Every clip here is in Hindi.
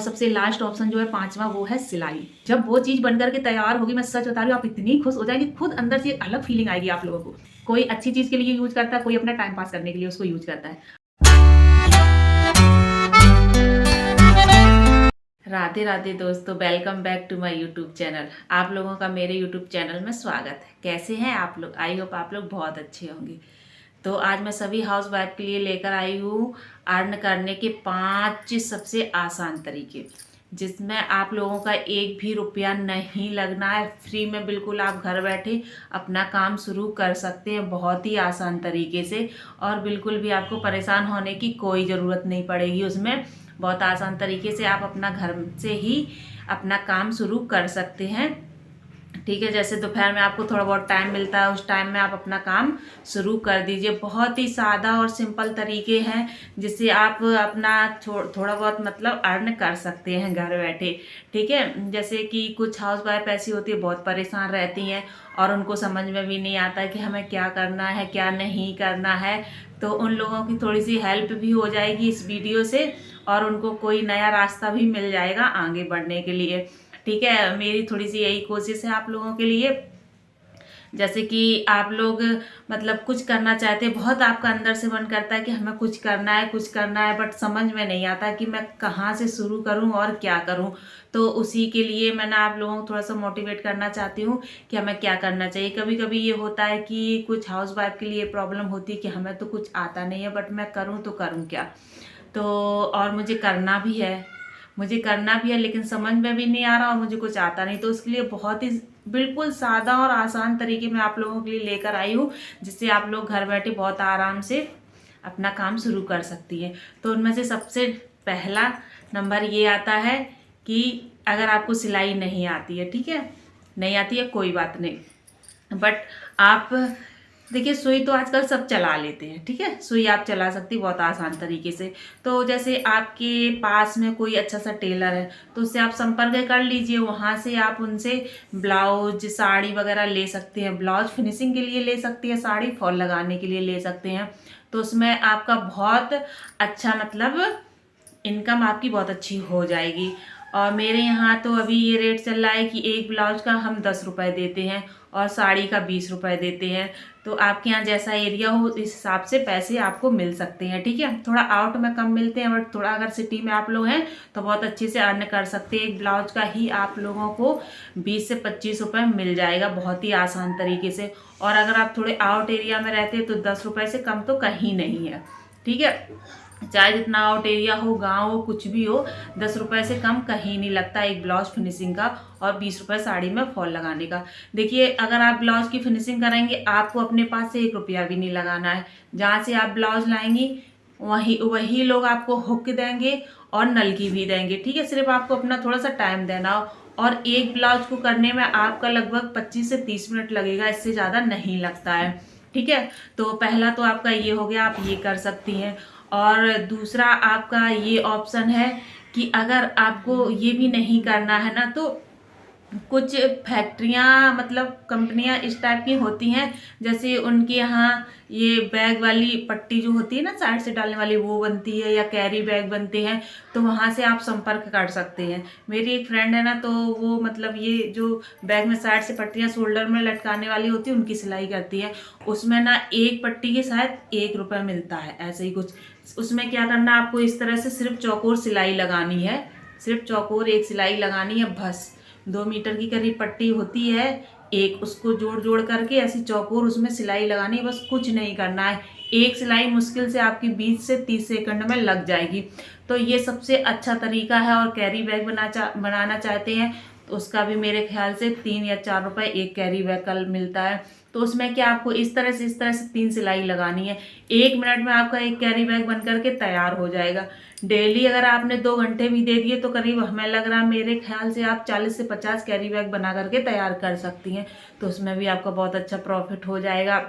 सबसे लास्ट ऑप्शन जो है पांचवा, वो है सिलाई। जब वो चीज़ बनकर के तैयार होगी, मैं सच बता रही हूँ, आप इतनी खुश हो जाएंगे, खुद अंदर से एक अलग फीलिंग आएगी आप लोगों को। कोई अच्छी चीज़ के लिए यूज़ करता है, कोई अपना टाइम पास करने के लिए उसको यूज़ करता है। राधे राधे दोस्तों, welcome back to my YouTube channel. आप लोगों का मेरे यूट्यूब चैनल में स्वागत है। कैसे हैं आप लोग? आई होप आप लोग बहुत अच्छे होंगे। तो आज मैं सभी हाउस वाइफ के लिए लेकर आई हूँ अर्न करने के 5 सबसे आसान तरीके, जिसमें आप लोगों का एक भी रुपया नहीं लगना है। फ्री में बिल्कुल आप घर बैठे अपना काम शुरू कर सकते हैं, बहुत ही आसान तरीके से। और बिल्कुल भी आपको परेशान होने की कोई ज़रूरत नहीं पड़ेगी। उसमें बहुत आसान तरीके से आप अपना घर से ही अपना काम शुरू कर सकते हैं। ठीक है, जैसे दोपहर में आपको थोड़ा बहुत टाइम मिलता है, उस टाइम में आप अपना काम शुरू कर दीजिए। बहुत ही सादा और सिंपल तरीके हैं जिससे आप अपना थोड़ा बहुत मतलब अर्न कर सकते हैं घर बैठे। ठीक है, जैसे कि कुछ हाउस वाइफ ऐसी होती है, बहुत परेशान रहती हैं और उनको समझ में भी नहीं आता है कि हमें क्या करना है क्या नहीं करना है। तो उन लोगों की थोड़ी सी हेल्प भी हो जाएगी इस वीडियो से, और उनको कोई नया रास्ता भी मिल जाएगा आगे बढ़ने के लिए। ठीक है, मेरी थोड़ी सी यही कोशिश है आप लोगों के लिए। जैसे कि आप लोग मतलब कुछ करना चाहते हैं, बहुत आपका अंदर से मन करता है कि हमें कुछ करना है कुछ करना है, बट समझ में नहीं आता कि मैं कहाँ से शुरू करूँ और क्या करूँ। तो उसी के लिए मैंने आप लोगों को थोड़ा सा मोटिवेट करना चाहती हूँ कि हमें क्या करना चाहिए। कभी कभी ये होता है कि कुछ हाउस वाइफ के लिए प्रॉब्लम होती है कि हमें तो कुछ आता नहीं है, बट मैं करूँ तो करूँ क्या। तो और मुझे करना भी है लेकिन समझ में भी नहीं आ रहा और मुझे कुछ आता नहीं। तो उसके लिए बहुत ही बिल्कुल सादा और आसान तरीके मैं आप लोगों के लिए लेकर आई हूँ, जिससे आप लोग घर बैठे बहुत आराम से अपना काम शुरू कर सकती है। तो उनमें से सबसे पहला नंबर ये आता है कि अगर आपको सिलाई नहीं आती है, ठीक है, नहीं आती है कोई बात नहीं, बट आप देखिए, सुई तो आजकल सब चला लेते हैं। ठीक है, सुई आप चला सकती बहुत आसान तरीके से। तो जैसे आपके पास में कोई अच्छा सा टेलर है तो उससे आप संपर्क कर लीजिए, वहाँ से आप उनसे ब्लाउज साड़ी वगैरह ले सकते हैं। ब्लाउज फिनिशिंग के लिए ले सकती है, साड़ी फॉल लगाने के लिए ले सकते हैं। तो उसमें आपका बहुत अच्छा मतलब इनकम आपकी बहुत अच्छी हो जाएगी। और मेरे यहाँ तो अभी ये रेट चल रहा है कि एक ब्लाउज का हम 10 रुपये देते हैं और साड़ी का 20 रुपये देते हैं। तो आपके यहाँ जैसा एरिया हो इस हिसाब से पैसे आपको मिल सकते हैं। ठीक है, थोड़ा आउट में कम मिलते हैं, बट थोड़ा अगर सिटी में आप लोग हैं तो बहुत अच्छे से अर्न कर सकते हैं। एक ब्लाउज का ही आप लोगों को 20 से 25 रुपये मिल जाएगा बहुत ही आसान तरीके से। और अगर आप थोड़े आउट एरिया में रहते हैं तो 10 रुपये से कम तो कहीं नहीं है। ठीक है, चाहे जितना आउट एरिया हो, गांव हो, कुछ भी हो, 10 रुपये से कम कहीं नहीं लगता एक ब्लाउज फिनिशिंग का, और 20 रुपये साड़ी में फॉल लगाने का। देखिए, अगर आप ब्लाउज की फिनिशिंग करेंगे आपको अपने पास से 1 रुपया भी नहीं लगाना है। जहाँ से आप ब्लाउज लाएंगी वही वही लोग आपको हुक देंगे और नलकी भी देंगे। ठीक है, सिर्फ आपको अपना थोड़ा सा टाइम देना हो, और एक ब्लाउज को करने में आपका लगभग 25 से 30 मिनट लगेगा, इससे ज़्यादा नहीं लगता है। ठीक है, तो पहला तो आपका ये हो गया, आप ये कर सकती हैं। और दूसरा आपका ये ऑप्शन है कि अगर आपको ये भी नहीं करना है ना, तो कुछ फैक्ट्रियाँ मतलब कंपनियाँ इस टाइप की होती हैं, जैसे उनके यहाँ ये बैग वाली पट्टी जो होती है ना साइड से डालने वाली, वो बनती है, या कैरी बैग बनते हैं। तो वहाँ से आप संपर्क कर सकते हैं। मेरी एक फ्रेंड है ना, तो वो मतलब ये जो बैग में साइड से पट्टियाँ शोल्डर में लटकाने वाली होती है उनकी सिलाई करती है। उसमें ना एक पट्टी के शायद 1 रुपये मिलता है, ऐसे ही कुछ। उसमें क्या करना, आपको इस तरह से सिर्फ चौकोर सिलाई लगानी है, सिर्फ चौकोर एक सिलाई लगानी है बस। 2 मीटर की करीब पट्टी होती है एक, उसको जोड़ जोड़ करके ऐसी चौकोर उसमें सिलाई लगानी है, बस कुछ नहीं करना है। एक सिलाई मुश्किल से आपकी 20 से 30 सेकंड में लग जाएगी। तो ये सबसे अच्छा तरीका है। और कैरी बैग बनाना चाहते हैं तो उसका भी मेरे ख्याल से 3 या 4 रुपए एक कैरी बैग का मिलता है। तो उसमें क्या आपको इस तरह से 3 सिलाई लगानी है। 1 मिनट में आपका एक कैरी बैग बन करके तैयार हो जाएगा। डेली अगर आपने 2 घंटे भी दे दिए तो करीब हमें लग रहा है, मेरे ख्याल से आप 40 से 50 कैरी बैग बना करके तैयार कर सकती हैं। तो उसमें भी आपका बहुत अच्छा प्रॉफिट हो जाएगा।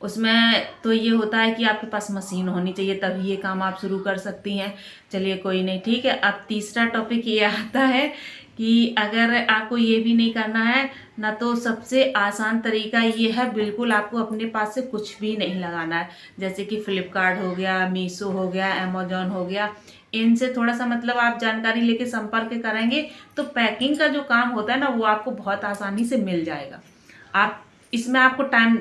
उसमें तो ये होता है कि आपके पास मशीन होनी चाहिए, तभी ये काम आप शुरू कर सकती हैं। चलिए कोई नहीं, ठीक है। अब तीसरा टॉपिक ये आता है कि अगर आपको ये भी नहीं करना है ना, तो सबसे आसान तरीका ये है, बिल्कुल आपको अपने पास से कुछ भी नहीं लगाना है। जैसे कि फ्लिपकार्ट हो गया, मीशो हो गया, अमेजोन हो गया, इनसे थोड़ा सा मतलब आप जानकारी लेके संपर्क करेंगे तो पैकिंग का जो काम होता है ना वो आपको बहुत आसानी से मिल जाएगा। आप इसमें आपको टाइम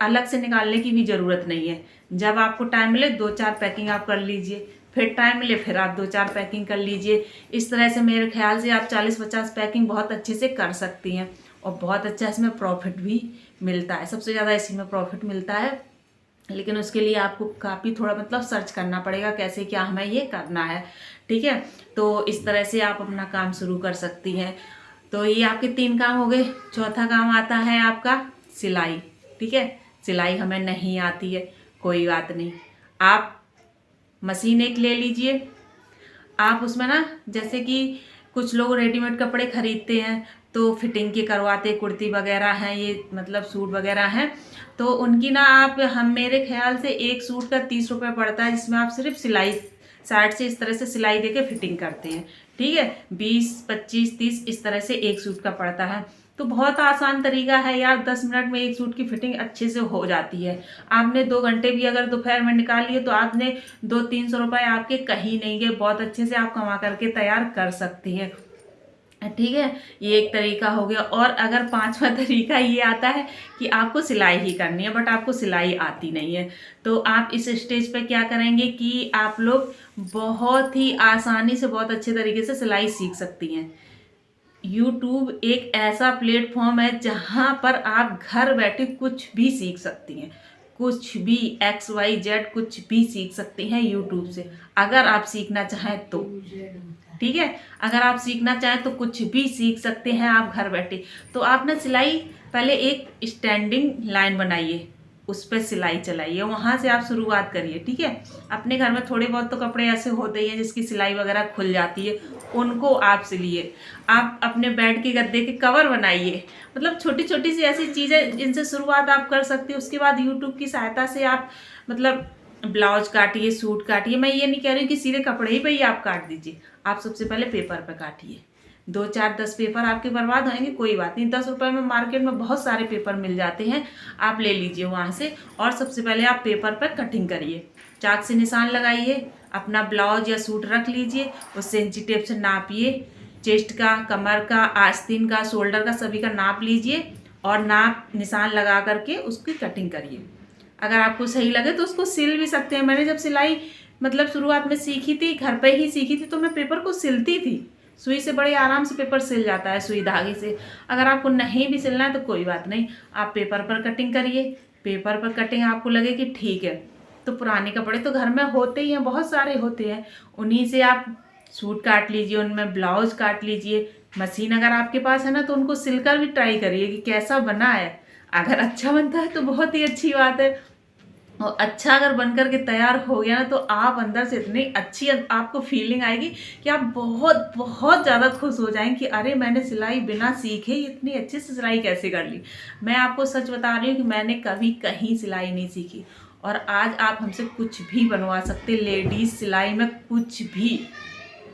अलग से निकालने की भी ज़रूरत नहीं है। जब आपको टाइम मिले 2-4 पैकिंग आप कर लीजिए, फिर टाइम मिले फिर आप 2-4 पैकिंग कर लीजिए। इस तरह से मेरे ख्याल से आप 40-50 पैकिंग बहुत अच्छे से कर सकती हैं और बहुत अच्छा इसमें प्रॉफिट भी मिलता है। सबसे ज़्यादा इसी में प्रॉफिट मिलता है, लेकिन उसके लिए आपको काफ़ी थोड़ा मतलब सर्च करना पड़ेगा कैसे क्या हमें ये करना है। ठीक है, तो इस तरह से आप अपना काम शुरू कर सकती हैं। तो ये आपके 3 काम हो गए। चौथा काम आता है आपका सिलाई। ठीक है, सिलाई हमें नहीं आती है, कोई बात नहीं, आप मशीन एक ले लीजिए। आप उसमें ना जैसे कि कुछ लोग रेडीमेड कपड़े खरीदते हैं तो फिटिंग के करवाते, कुर्ती वगैरह हैं ये मतलब सूट वगैरह हैं, तो उनकी ना आप हम मेरे ख्याल से एक सूट का 30 रुपये पड़ता है, जिसमें आप सिर्फ सिलाई साइड से इस तरह से सिलाई देके फिटिंग करते हैं। ठीक है, 20, 25, 30 इस तरह से एक सूट का पड़ता है। तो बहुत आसान तरीका है यार, 10 मिनट में एक सूट की फिटिंग अच्छे से हो जाती है। आपने 2 घंटे भी अगर दोपहर में निकाल लिए तो आपने 200-300 रुपये आपके कहीं नहीं गए, बहुत अच्छे से आप कमा करके तैयार कर सकती है। ठीक है, ये एक तरीका हो गया। और अगर 5वां तरीका ये आता है कि आपको सिलाई ही करनी है बट आपको सिलाई आती नहीं है, तो आप इस स्टेज पे क्या करेंगे कि आप लोग बहुत ही आसानी से बहुत अच्छे तरीके से सिलाई सीख सकती हैं। यूट्यूब एक ऐसा प्लेटफॉर्म है जहाँ पर आप घर बैठे कुछ भी सीख सकती हैं, कुछ भी XYZ कुछ भी सीख सकती हैं यूट्यूब से, अगर आप सीखना चाहें तो। ठीक है, अगर आप सीखना चाहें तो कुछ भी सीख सकते हैं आप घर बैठे। तो आप ना सिलाई पहले एक स्टैंडिंग लाइन बनाइए, उस पर सिलाई चलाइए, वहाँ से आप शुरुआत करिए। ठीक है, अपने घर में थोड़े बहुत तो कपड़े ऐसे होते ही हैं जिसकी सिलाई वगैरह खुल जाती है, उनको आप सिलिए। आप अपने बेड के गद्दे के कवर बनाइए, मतलब छोटी छोटी सी ऐसी चीज़ें जिनसे शुरुआत आप कर सकते हो। उसके बाद यूट्यूब की सहायता से आप मतलब ब्लाउज काटिए, सूट काटिए। मैं ये नहीं कह रही हूँ कि सीधे कपड़े ही पे ही आप काट दीजिए, आप सबसे पहले पेपर पे काटिए। 2-4-10 पेपर आपके बर्बाद होंगे, कोई बात नहीं, 10 रुपये में मार्केट में बहुत सारे पेपर मिल जाते हैं, आप ले लीजिए वहाँ से। और सबसे पहले आप पेपर पर कटिंग करिए, चाक से निशान लगाइए, अपना ब्लाउज या सूट रख लीजिए, उससे इंची टेप से नापिए, चेस्ट का, कमर का, आस्तीन का, शोल्डर का, सभी का नाप लीजिए और नाप निशान लगा करके उसकी कटिंग करिए। अगर आपको सही लगे तो उसको सिल भी सकते हैं। मैंने जब सिलाई मतलब शुरुआत में सीखी थी, घर पे ही सीखी थी, तो मैं पेपर को सिलती थी, सुई से बड़े आराम से पेपर सिल जाता है, सुई धागे से। अगर आपको नहीं भी सिलना है तो कोई बात नहीं, आप पेपर पर कटिंग करिए। पेपर पर कटिंग आपको लगे कि ठीक है, तो पुराने कपड़े तो घर में होते ही हैं, बहुत सारे होते हैं, उन्हीं से आप सूट काट लीजिए, उनमें ब्लाउज काट लीजिए। मशीन अगर आपके पास है ना तो उनको सिलकर भी ट्राई करिए कि कैसा बना है। अगर अच्छा बनता है तो बहुत ही अच्छी बात है, और अच्छा अगर बनकर के तैयार हो गया ना तो आप अंदर से इतनी अच्छी आपको फीलिंग आएगी कि आप बहुत बहुत ज़्यादा खुश हो जाएंगे कि अरे मैंने सिलाई बिना सीखे ही इतनी अच्छी से सिलाई कैसे कर ली। मैं आपको सच बता रही हूँ कि मैंने कभी कहीं सिलाई नहीं सीखी और आज आप हमसे कुछ भी बनवा सकते, लेडीज सिलाई में कुछ भी।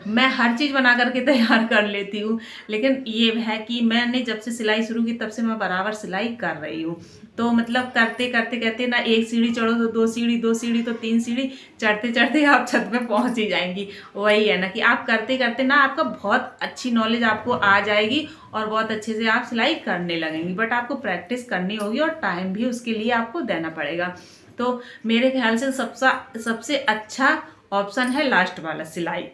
मैं हर चीज़ बना करके तैयार कर लेती हूँ, लेकिन ये है कि मैंने जब से सिलाई शुरू की तब से मैं बराबर सिलाई कर रही हूँ। तो मतलब करते करते कहते ना, एक सीढ़ी चढ़ो तो 2 सीढ़ी, 2 सीढ़ी तो 3 सीढ़ी, चढ़ते चढ़ते आप छत पे पहुँच ही जाएंगी। वही है ना कि आप करते करते ना आपका बहुत अच्छी नॉलेज आपको आ जाएगी और बहुत अच्छे से आप सिलाई करने लगेंगी। बट आपको प्रैक्टिस करनी होगी और टाइम भी उसके लिए आपको देना पड़ेगा। तो मेरे ख्याल से सबसे अच्छा ऑप्शन है लास्ट वाला, सिलाई।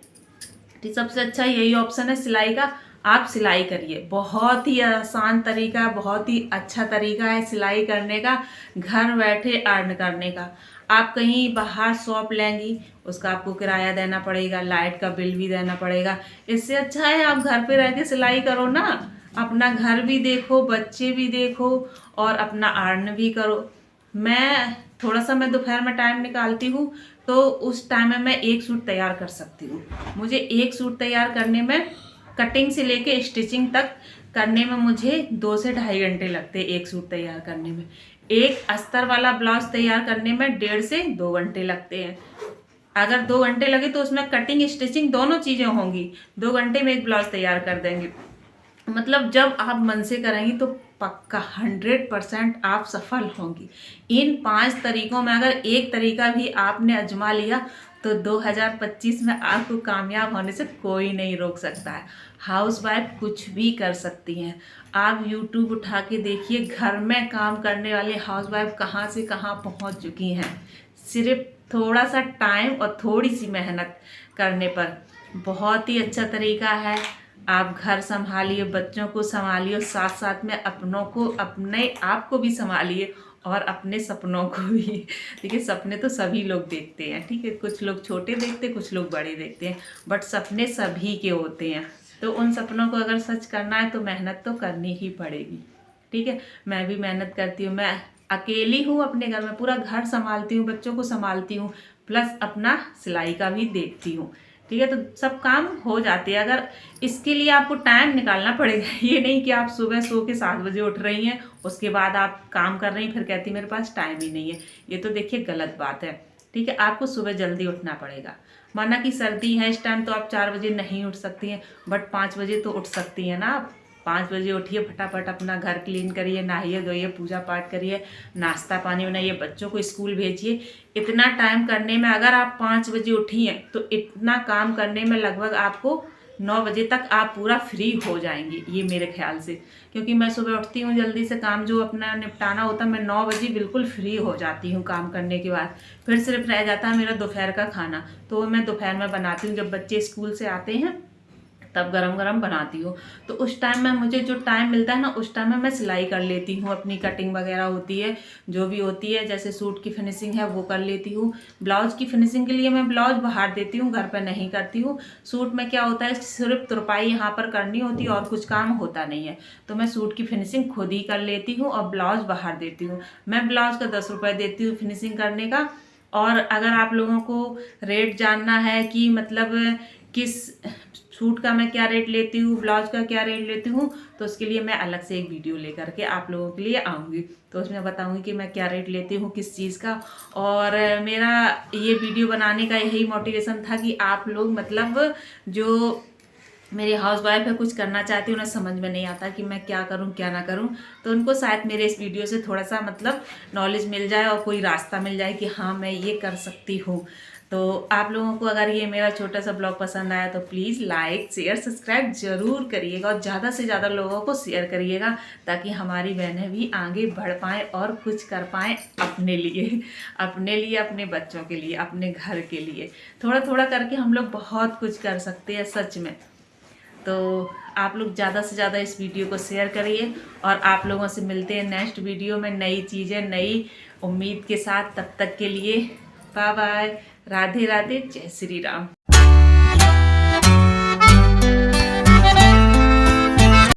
ठीक, सबसे अच्छा यही ऑप्शन है सिलाई का। आप सिलाई करिए, बहुत ही आसान तरीका, बहुत ही अच्छा तरीका है सिलाई करने का, घर बैठे अर्न करने का। आप कहीं बाहर शॉप लेंगी, उसका आपको किराया देना पड़ेगा, लाइट का बिल भी देना पड़ेगा। इससे अच्छा है आप घर पे रह के सिलाई करो ना, अपना घर भी देखो, बच्चे भी देखो और अपना अर्न भी करो। मैं दोपहर में टाइम निकालती हूँ, तो उस टाइम में मैं एक सूट तैयार कर सकती हूँ। मुझे एक सूट तैयार करने में, कटिंग से लेके स्टिचिंग तक करने में मुझे 2 से ढाई घंटे लगते हैं। एक सूट तैयार करने में, एक अस्तर वाला ब्लाउज तैयार करने में 1.5 से 2 घंटे लगते हैं। अगर 2 घंटे लगे तो उसमें कटिंग स्टिचिंग दोनों चीज़ें होंगी, 2 घंटे में एक ब्लाउज तैयार कर देंगे। मतलब जब आप मन से करेंगी तो पक्का 100% आप सफल होंगी। इन 5 तरीकों में अगर एक तरीका भी आपने आजमा लिया तो 2025 में आपको कामयाब होने से कोई नहीं रोक सकता है। हाउसवाइफ कुछ भी कर सकती हैं। आप यूट्यूब उठा के देखिए, घर में काम करने वाले हाउसवाइफ कहाँ से कहाँ पहुँच चुकी हैं। सिर्फ थोड़ा सा टाइम और थोड़ी सी मेहनत करने पर बहुत ही अच्छा तरीका है। आप घर संभालिए, बच्चों को संभालिए, साथ साथ में अपने आप को भी संभालिए और अपने सपनों को भी। देखिए, सपने तो सभी लोग देखते हैं, ठीक है, कुछ लोग छोटे देखते हैं, कुछ लोग बड़े देखते हैं, बट सपने सभी के होते हैं। तो उन सपनों को अगर सच करना है तो मेहनत तो करनी ही पड़ेगी, ठीक है। मैं भी मेहनत करती हूँ, मैं अकेली हूँ, अपने घर में पूरा घर संभालती हूँ, बच्चों को संभालती हूँ, प्लस अपना सिलाई का भी देखती हूँ, ठीक है। तो सब काम हो जाते हैं, अगर इसके लिए आपको टाइम निकालना पड़ेगा। ये नहीं कि आप सुबह सो के 7 बजे उठ रही हैं, उसके बाद आप काम कर रही हैं, फिर कहती मेरे पास टाइम ही नहीं है। ये तो देखिए गलत बात है, ठीक है। आपको सुबह जल्दी उठना पड़ेगा। माना कि सर्दी है इस टाइम तो आप 4 बजे नहीं उठ सकती हैं, बट 5 बजे तो उठ सकती हैं ना आप। 5 बजे उठिए, फटाफट अपना घर क्लीन करिए, नहाइए धोइए, पूजा पाठ करिए, नाश्ता पानी बनाइए, बच्चों को स्कूल भेजिए। इतना टाइम करने में अगर आप 5 बजे उठी हैं तो इतना काम करने में लगभग आपको 9 बजे तक आप पूरा फ्री हो जाएंगी, ये मेरे ख्याल से। क्योंकि मैं सुबह उठती हूँ जल्दी से, काम जो अपना निपटाना होता है, मैं 9 बजे बिल्कुल फ्री हो जाती हूँ काम करने के बाद। फिर सिर्फ रह जाता है मेरा दोपहर का खाना, तो मैं दोपहर में बनाती हूँ। जब बच्चे स्कूल से आते हैं तब गरम गरम बनाती हूँ। तो उस टाइम में मुझे जो टाइम मिलता है ना, उस टाइम में मैं सिलाई कर लेती हूँ, अपनी कटिंग वगैरह होती है जो भी होती है, जैसे सूट की फिनिशिंग है वो कर लेती हूँ। ब्लाउज की फिनिशिंग के लिए मैं ब्लाउज बाहर देती हूँ, घर पर नहीं करती हूँ। सूट में क्या होता है, सिर्फ तुरपाई यहाँ पर करनी होती है और कुछ काम होता नहीं है, तो मैं सूट की फिनिशिंग खुद ही कर लेती हूँ और ब्लाउज बाहर देती हूँ। मैं ब्लाउज का 10 रुपये देती हूँ फिनिशिंग करने का। और अगर आप लोगों को रेट जानना है कि मतलब किस सूट का मैं क्या रेट लेती हूँ, ब्लाउज का क्या रेट लेती हूँ, तो उसके लिए मैं अलग से एक वीडियो लेकर के आप लोगों के लिए आऊँगी। तो उसमें बताऊँगी कि मैं क्या रेट लेती हूँ किस चीज़ का। और मेरा ये वीडियो बनाने का यही मोटिवेशन था कि आप लोग मतलब जो मेरी हाउस वाइफ है, कुछ करना चाहती हूँ, उन्हें समझ में नहीं आता कि मैं क्या करूँ क्या ना करूँ, तो उनको शायद मेरे इस वीडियो से थोड़ा सा मतलब नॉलेज मिल जाए और कोई रास्ता मिल जाए कि हाँ मैं ये कर सकती हूँ। तो आप लोगों को अगर ये मेरा छोटा सा ब्लॉग पसंद आया तो प्लीज़ लाइक शेयर सब्सक्राइब ज़रूर करिएगा और ज़्यादा से ज़्यादा लोगों को शेयर करिएगा, ताकि हमारी बहनें भी आगे बढ़ पाएँ और कुछ कर पाएँ अपने लिए, अपने बच्चों के लिए, अपने घर के लिए। थोड़ा थोड़ा करके हम लोग बहुत कुछ कर सकते हैं सच में। तो आप लोग ज़्यादा से ज़्यादा इस वीडियो को शेयर करिए और आप लोगों से मिलते हैं नेक्स्ट वीडियो में नई चीज़ें नई उम्मीद के साथ। तब तक के लिए बाय बाय, राधे राधे, जय श्री राम।